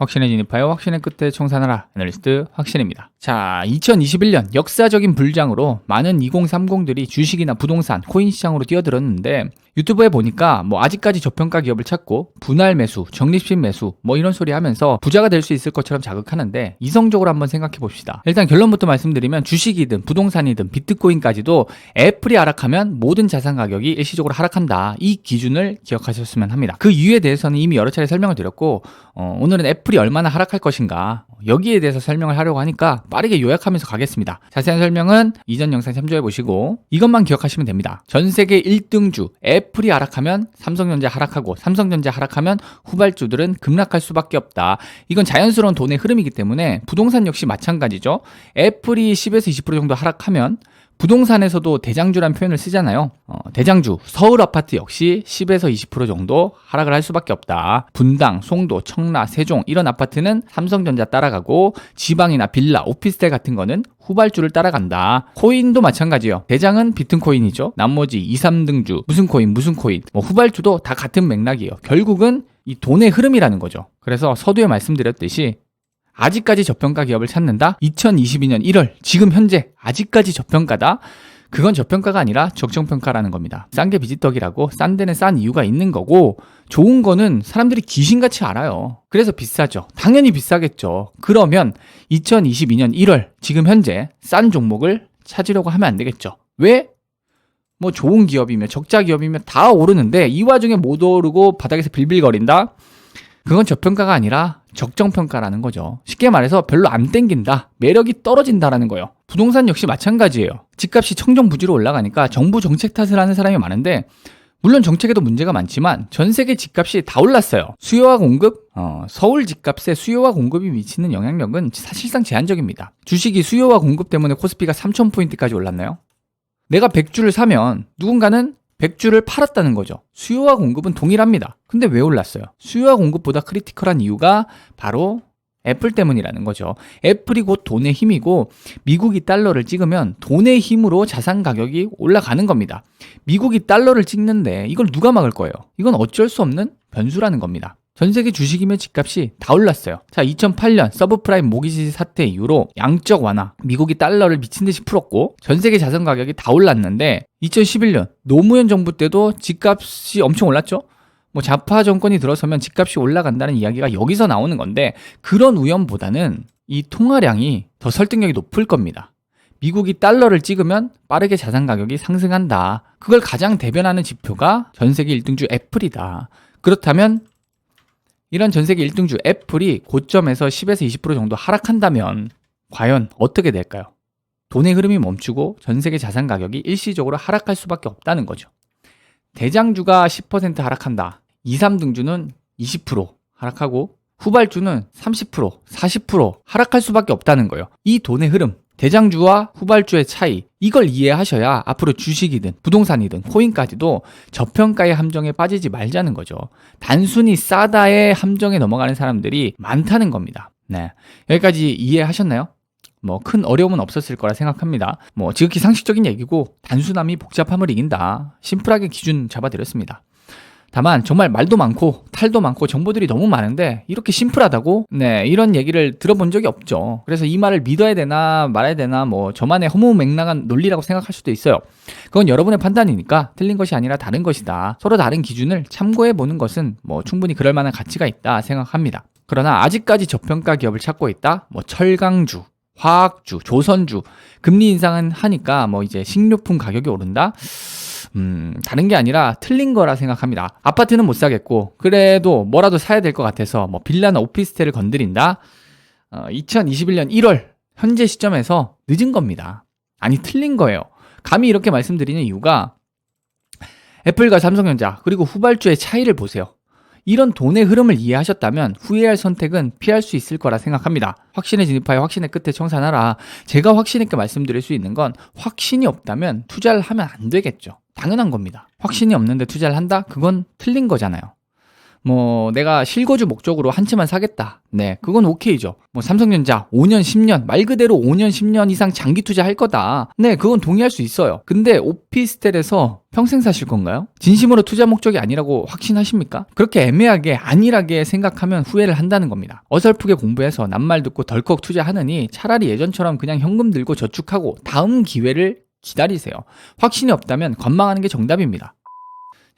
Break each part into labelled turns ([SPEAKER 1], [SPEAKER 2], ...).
[SPEAKER 1] 확신의 진입하여 확신의 끝에 청산하라. 애널리스트 확신입니다. 자, 2021년 역사적인 불장으로 많은 2030들이 주식이나 부동산, 코인 시장으로 뛰어들었는데 유튜브에 보니까 아직까지 저평가 기업을 찾고 분할 매수, 적립식 매수 이런 소리 하면서 부자가 될 수 있을 것처럼 자극하는데 이성적으로 한번 생각해 봅시다. 일단 결론부터 말씀드리면 주식이든 부동산이든 비트코인까지도 애플이 하락하면 모든 자산 가격이 일시적으로 하락한다. 이 기준을 기억하셨으면 합니다. 그 이유에 대해서는 이미 여러 차례 설명을 드렸고 오늘은 애플이 얼마나 하락할 것인가 여기에 대해서 설명을 하려고 하니까 빠르게 요약하면서 가겠습니다. 자세한 설명은 이전 영상 참조해 보시고 이것만 기억하시면 됩니다. 전 세계 1등주 애플이 하락하면 삼성전자 하락하고 삼성전자 하락하면 후발주들은 급락할 수밖에 없다. 이건 자연스러운 돈의 흐름이기 때문에 부동산 역시 마찬가지죠. 애플이 10에서 20% 정도 하락하면 부동산에서도 대장주라는 표현을 쓰잖아요. 대장주, 서울 아파트 역시 10에서 20% 정도 하락을 할 수밖에 없다. 분당, 송도, 청라, 세종 이런 아파트는 삼성전자 따라가고 지방이나 빌라, 오피스텔 같은 거는 후발주를 따라간다. 코인도 마찬가지예요. 대장은 비트코인이죠. 나머지 2, 3등주 무슨 코인 후발주도 다 같은 맥락이에요. 결국은 이 돈의 흐름이라는 거죠. 그래서 서두에 말씀드렸듯이 아직까지 저평가 기업을 찾는다? 2022년 1월 지금 현재 아직까지 저평가다? 그건 저평가가 아니라 적정평가라는 겁니다. 싼 게 비지떡이라고 싼 데는 싼 이유가 있는 거고 좋은 거는 사람들이 귀신같이 알아요. 그래서 비싸죠. 당연히 비싸겠죠. 그러면 2022년 1월 지금 현재 싼 종목을 찾으려고 하면 안 되겠죠. 왜? 좋은 기업이면 적자 기업이면 다 오르는데 이 와중에 못 오르고 바닥에서 빌빌거린다? 그건 저평가가 아니라 적정평가라는 거죠. 쉽게 말해서 별로 안 땡긴다, 매력이 떨어진다라는 거예요. 부동산 역시 마찬가지예요. 집값이 청정부지로 올라가니까 정부 정책 탓을 하는 사람이 많은데 물론 정책에도 문제가 많지만 전 세계 집값이 다 올랐어요. 수요와 공급, 서울 집값에 수요와 공급이 미치는 영향력은 사실상 제한적입니다. 주식이 수요와 공급 때문에 코스피가 3000포인트까지 올랐나요? 내가 100주를 사면 누군가는 100주를 팔았다는 거죠. 수요와 공급은 동일합니다. 근데 왜 올랐어요? 수요와 공급보다 크리티컬한 이유가 바로 애플 때문이라는 거죠. 애플이 곧 돈의 힘이고 미국이 달러를 찍으면 돈의 힘으로 자산 가격이 올라가는 겁니다. 미국이 달러를 찍는데 이걸 누가 막을 거예요? 이건 어쩔 수 없는 변수라는 겁니다. 전 세계 주식이며 집값이 다 올랐어요. 자, 2008년 서브프라임 모기지 사태 이후로 양적 완화, 미국이 달러를 미친 듯이 풀었고 전 세계 자산 가격이 다 올랐는데 2011년 노무현 정부 때도 집값이 엄청 올랐죠. 좌파 정권이 들어서면 집값이 올라간다는 이야기가 여기서 나오는 건데 그런 우연보다는 이 통화량이 더 설득력이 높을 겁니다. 미국이 달러를 찍으면 빠르게 자산 가격이 상승한다. 그걸 가장 대변하는 지표가 전 세계 1등주 애플이다. 그렇다면 이런 전 세계 1등주 애플이 고점에서 10에서 20% 정도 하락한다면 과연 어떻게 될까요? 돈의 흐름이 멈추고 전 세계 자산 가격이 일시적으로 하락할 수밖에 없다는 거죠. 대장주가 10% 하락한다. 2, 3등주는 20% 하락하고 후발주는 30%, 40% 하락할 수밖에 없다는 거예요. 이 돈의 흐름, 대장주와 후발주의 차이, 이걸 이해하셔야 앞으로 주식이든 부동산이든 코인까지도 저평가의 함정에 빠지지 말자는 거죠. 단순히 싸다의 함정에 넘어가는 사람들이 많다는 겁니다. 네, 여기까지 이해하셨나요? 큰 어려움은 없었을 거라 생각합니다. 지극히 상식적인 얘기고 단순함이 복잡함을 이긴다. 심플하게 기준 잡아드렸습니다. 다만 정말 말도 많고 탈도 많고 정보들이 너무 많은데 이렇게 심플하다고? 네, 이런 얘기를 들어본 적이 없죠. 그래서 이 말을 믿어야 되나 말아야 되나 저만의 허무맹랑한 논리라고 생각할 수도 있어요. 그건 여러분의 판단이니까 틀린 것이 아니라 다른 것이다. 서로 다른 기준을 참고해 보는 것은 충분히 그럴 만한 가치가 있다 생각합니다. 그러나 아직까지 저평가 기업을 찾고 있다? 철강주, 화학주, 조선주, 금리 인상은 하니까 이제 식료품 가격이 오른다? 다른 게 아니라 틀린 거라 생각합니다. 아파트는 못 사겠고 그래도 뭐라도 사야 될 것 같아서 빌라나 오피스텔을 건드린다? 2021년 1월 현재 시점에서 늦은 겁니다. 아니 틀린 거예요. 감히 이렇게 말씀드리는 이유가 애플과 삼성전자 그리고 후발주의 차이를 보세요. 이런 돈의 흐름을 이해하셨다면 후회할 선택은 피할 수 있을 거라 생각합니다. 확신에 진입하여 확신의 끝에 청산하라. 제가 확신 있게 말씀드릴 수 있는 건 확신이 없다면 투자를 하면 안 되겠죠. 당연한 겁니다. 확신이 없는데 투자를 한다? 그건 틀린 거잖아요. 뭐 내가 실거주 목적으로 한 채만 사겠다. 네, 그건 오케이죠. 뭐 삼성전자 5년, 10년, 말 그대로 5년, 10년 이상 장기 투자할 거다. 네, 그건 동의할 수 있어요. 근데 오피스텔에서 평생 사실 건가요? 진심으로 투자 목적이 아니라고 확신하십니까? 그렇게 애매하게 안일하게 생각하면 후회를 한다는 겁니다. 어설프게 공부해서 낱말 듣고 덜컥 투자하느니 차라리 예전처럼 그냥 현금 들고 저축하고 다음 기회를 기다리세요. 확신이 없다면 관망하는 게 정답입니다.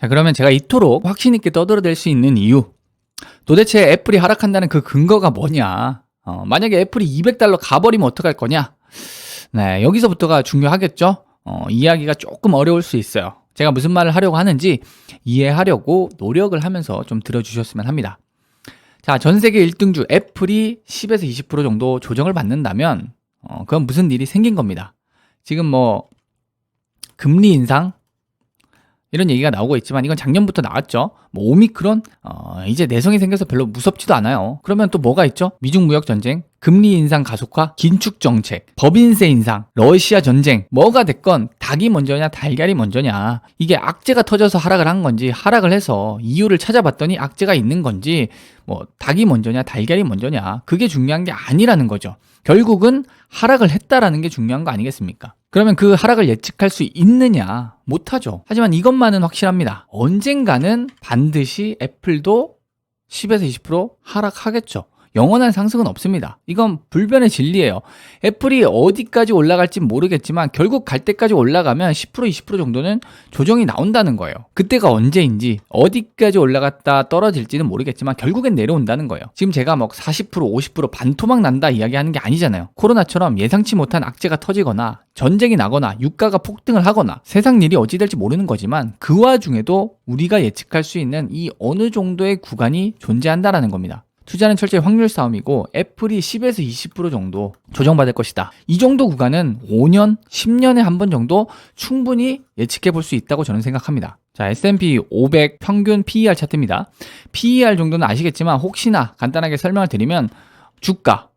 [SPEAKER 1] 자, 그러면 제가 이토록 확신 있게 떠들어댈 수 있는 이유, 도대체 애플이 하락한다는 그 근거가 뭐냐, 만약에 애플이 $200 가버리면 어떡할 거냐. 네, 여기서부터가 중요하겠죠. 이해하기가 조금 어려울 수 있어요. 제가 무슨 말을 하려고 하는지 이해하려고 노력을 하면서 좀 들어주셨으면 합니다. 자, 전 세계 1등주 애플이 10에서 20% 정도 조정을 받는다면 그건 무슨 일이 생긴 겁니다. 지금 뭐 금리 인상 이런 얘기가 나오고 있지만 이건 작년부터 나왔죠. 뭐 오미크론 이제 내성이 생겨서 별로 무섭지도 않아요. 그러면 또 뭐가 있죠? 미중 무역 전쟁, 금리 인상 가속화, 긴축 정책, 법인세 인상, 러시아 전쟁, 뭐가 됐건 닭이 먼저냐 달걀이 먼저냐, 이게 악재가 터져서 하락을 한 건지 하락을 해서 이유를 찾아봤더니 악재가 있는 건지, 뭐 닭이 먼저냐 달걀이 먼저냐, 그게 중요한 게 아니라는 거죠. 결국은 하락을 했다라는 게 중요한 거 아니겠습니까? 그러면 그 하락을 예측할 수 있느냐? 못하죠. 하지만 이것만은 확실합니다. 언젠가는 반드시 애플도 10에서 20% 하락하겠죠. 영원한 상승은 없습니다. 이건 불변의 진리예요. 애플이 어디까지 올라갈지 모르겠지만 결국 갈 때까지 올라가면 10% 20% 정도는 조정이 나온다는 거예요. 그때가 언제인지 어디까지 올라갔다 떨어질지는 모르겠지만 결국엔 내려온다는 거예요. 지금 제가 막 40% 50% 반토막 난다 이야기하는 게 아니잖아요. 코로나처럼 예상치 못한 악재가 터지거나 전쟁이 나거나 유가가 폭등을 하거나 세상 일이 어찌 될지 모르는 거지만 그 와중에도 우리가 예측할 수 있는 이 어느 정도의 구간이 존재한다라는 겁니다. 투자는 철저히 확률 싸움이고 애플이 10에서 20% 정도 조정받을 것이다. 이 정도 구간은 5년, 10년에 한 번 정도 충분히 예측해 볼 수 있다고 저는 생각합니다. 자, S&P 500 평균 PER 차트입니다. PER 정도는 아시겠지만 혹시나 간단하게 설명을 드리면 주가,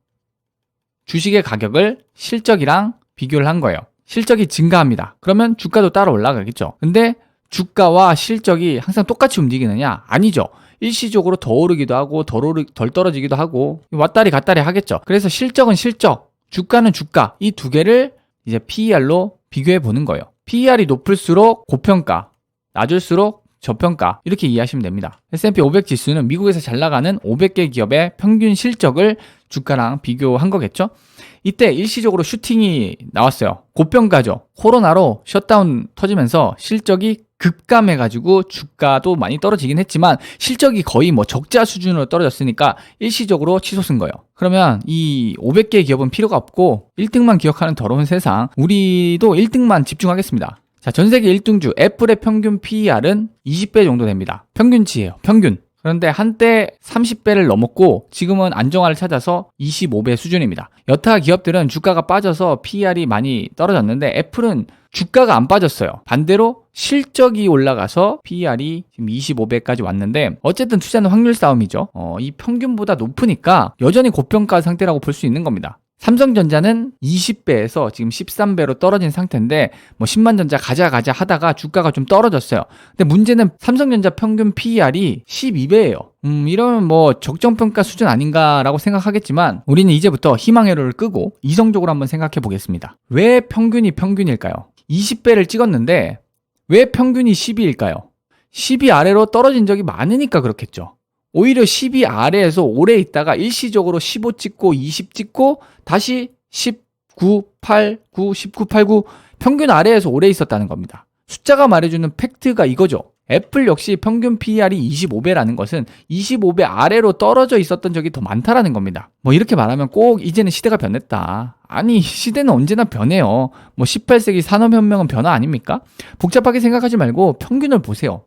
[SPEAKER 1] 주식의 가격을 실적이랑 비교를 한 거예요. 실적이 증가합니다. 그러면 주가도 따라 올라가겠죠. 근데 주가와 실적이 항상 똑같이 움직이느냐? 아니죠. 일시적으로 더 오르기도 하고 덜 떨어지기도 하고 왔다리 갔다리 하겠죠. 그래서 실적은 실적, 주가는 주가, 이 두 개를 이제 PER로 비교해 보는 거예요. PER이 높을수록 고평가, 낮을수록 저평가, 이렇게 이해하시면 됩니다. S&P 500 지수는 미국에서 잘 나가는 500개 기업의 평균 실적을 주가랑 비교한 거겠죠. 이때 일시적으로 슈팅이 나왔어요. 고평가죠. 코로나로 셧다운 터지면서 실적이 급감해가지고 주가도 많이 떨어지긴 했지만 실적이 거의 뭐 적자 수준으로 떨어졌으니까 일시적으로 치솟은 거예요. 그러면 이 500개 기업은 필요가 없고 1등만 기억하는 더러운 세상, 우리도 1등만 집중하겠습니다. 자, 전 세계 1등주 애플의 평균 PER은 20배 정도 됩니다. 평균치예요. 평균. 그런데 한때 30배를 넘었고 지금은 안정화를 찾아서 25배 수준입니다. 여타 기업들은 주가가 빠져서 PER이 많이 떨어졌는데 애플은 주가가 안 빠졌어요. 반대로 실적이 올라가서 PER이 지금 25배까지 왔는데 어쨌든 투자는 확률 싸움이죠. 이 평균보다 높으니까 여전히 고평가 상태라고 볼 수 있는 겁니다. 삼성전자는 20배에서 지금 13배로 떨어진 상태인데 뭐 10만 전자 가자 하다가 주가가 좀 떨어졌어요. 근데 문제는 삼성전자 평균 PER이 12배예요. 이러면 뭐 적정평가 수준 아닌가라고 생각하겠지만 우리는 이제부터 희망회로를 끄고 이성적으로 한번 생각해 보겠습니다. 왜 평균이 평균일까요? 20배를 찍었는데 왜 평균이 12일까요? 12 아래로 떨어진 적이 많으니까 그렇겠죠. 오히려 12 아래에서 오래 있다가 일시적으로 15 찍고 20 찍고 다시 19, 8, 9, 19, 8, 9 평균 아래에서 오래 있었다는 겁니다. 숫자가 말해주는 팩트가 이거죠. 애플 역시 평균 PER이 25배라는 것은 25배 아래로 떨어져 있었던 적이 더 많다라는 겁니다. 뭐 이렇게 말하면 꼭 이제는 시대가 변했다. 아니, 시대는 언제나 변해요. 뭐 18세기 산업혁명은 변화 아닙니까? 복잡하게 생각하지 말고 평균을 보세요.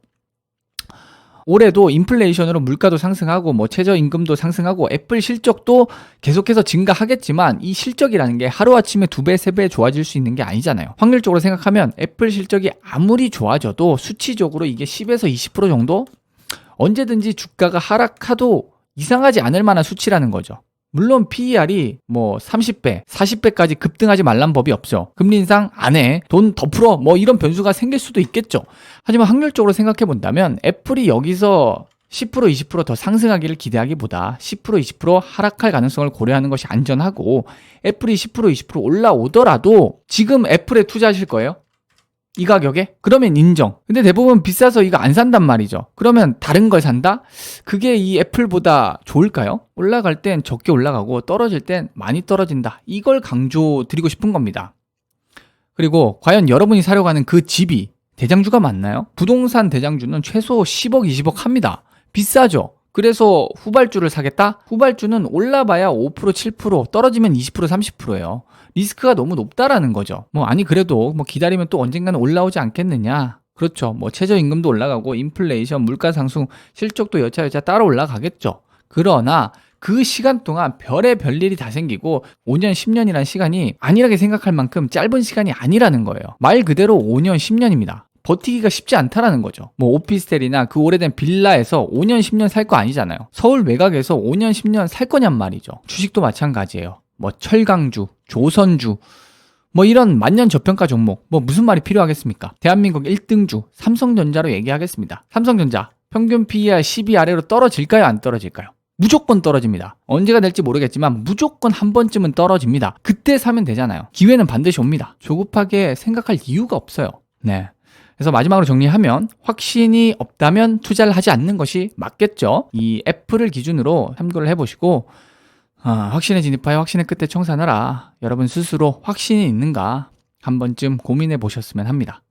[SPEAKER 1] 올해도 인플레이션으로 물가도 상승하고 뭐 최저임금도 상승하고 애플 실적도 계속해서 증가하겠지만 이 실적이라는 게 하루아침에 2배, 3배 좋아질 수 있는 게 아니잖아요. 확률적으로 생각하면 애플 실적이 아무리 좋아져도 수치적으로 이게 10에서 20% 정도? 언제든지 주가가 하락하도 이상하지 않을 만한 수치라는 거죠. 물론 PER이 뭐 30배, 40배까지 급등하지 말란 법이 없죠. 금리 인상 안 해. 돈 더 풀어. 뭐 이런 변수가 생길 수도 있겠죠. 하지만 확률적으로 생각해 본다면 애플이 여기서 10% 20%더 상승하기를 기대하기보다 10% 20% 하락할 가능성을 고려하는 것이 안전하고, 애플이 10% 20% 올라오더라도 지금 애플에 투자하실 거예요? 이 가격에? 그러면 인정. 근데 대부분 비싸서 이거 안 산단 말이죠. 그러면 다른 걸 산다? 그게 이 애플보다 좋을까요? 올라갈 땐 적게 올라가고 떨어질 땐 많이 떨어진다. 이걸 강조드리고 싶은 겁니다. 그리고 과연 여러분이 사려고 하는 그 집이 대장주가 맞나요? 부동산 대장주는 최소 10억, 20억 합니다. 비싸죠? 그래서 후발주를 사겠다? 후발주는 올라봐야 5%, 7%, 떨어지면 20%, 30%예요. 리스크가 너무 높다라는 거죠. 아니 그래도 기다리면 또 언젠가는 올라오지 않겠느냐? 그렇죠. 최저임금도 올라가고 인플레이션, 물가 상승, 실적도 여차여차 따라 올라가겠죠. 그러나 그 시간 동안 별의 일이 다 생기고 5년, 10년이라는 시간이 안일하게 생각할 만큼 짧은 시간이 아니라는 거예요. 말 그대로 5년, 10년입니다. 버티기가 쉽지 않다라는 거죠. 오피스텔이나 그 오래된 빌라에서 5년, 10년 살 거 아니잖아요. 서울 외곽에서 5년, 10년 살 거냔 말이죠. 주식도 마찬가지예요. 철강주, 조선주, 이런 만년 저평가 종목, 무슨 말이 필요하겠습니까? 대한민국 1등주 삼성전자로 얘기하겠습니다. 삼성전자 평균 PER 12 아래로 떨어질까요? 안 떨어질까요? 무조건 떨어집니다. 언제가 될지 모르겠지만 무조건 한 번쯤은 떨어집니다. 그때 사면 되잖아요. 기회는 반드시 옵니다. 조급하게 생각할 이유가 없어요. 네. 그래서 마지막으로 정리하면, 확신이 없다면 투자를 하지 않는 것이 맞겠죠. 이 애플을 기준으로 참고를 해보시고, 확신에 진입하여 확신의 끝에 청산하라. 여러분 스스로 확신이 있는가 한 번쯤 고민해 보셨으면 합니다.